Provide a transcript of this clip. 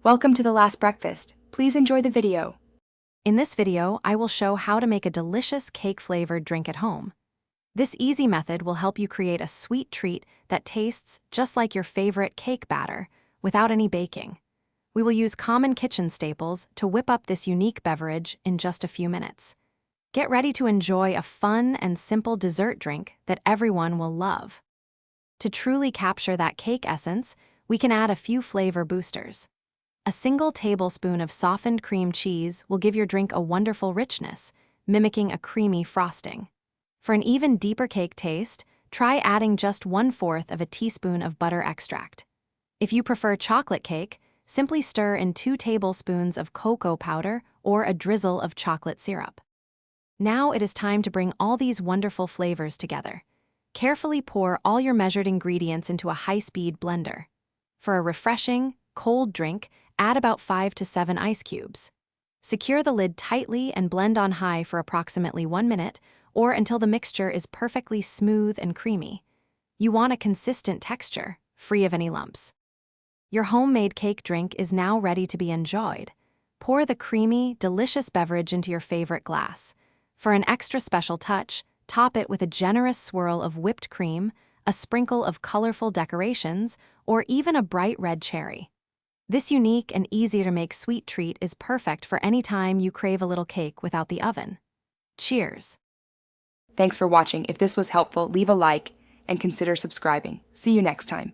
Welcome to The Last Breakfast. Please enjoy the video. In this video, I will show how to make a delicious cake-flavored drink at home. This easy method will help you create a sweet treat that tastes just like your favorite cake batter, without any baking. We will use common kitchen staples to whip up this unique beverage in just a few minutes. Get ready to enjoy a fun and simple dessert drink that everyone will love. To truly capture that cake essence, we can add a few flavor boosters. A single tablespoon of softened cream cheese will give your drink a wonderful richness, mimicking a creamy frosting. For an even deeper cake taste, try adding just 1/4 of a teaspoon of butter extract. If you prefer chocolate cake, simply stir in 2 tablespoons of cocoa powder or a drizzle of chocolate syrup. Now it is time to bring all these wonderful flavors together. Carefully pour all your measured ingredients into a high-speed blender. For a refreshing, cold drink, add about 5 to 7 ice cubes. Secure the lid tightly and blend on high for approximately 1 minute, or until the mixture is perfectly smooth and creamy. You want a consistent texture, free of any lumps. Your homemade cake drink is now ready to be enjoyed. Pour the creamy, delicious beverage into your favorite glass. For an extra special touch, top it with a generous swirl of whipped cream, a sprinkle of colorful decorations, or even a bright red cherry. This unique and easy-to-make sweet treat is perfect for any time you crave a little cake without the oven. Cheers! Thanks for watching. If this was helpful, leave a like and consider subscribing. See you next time.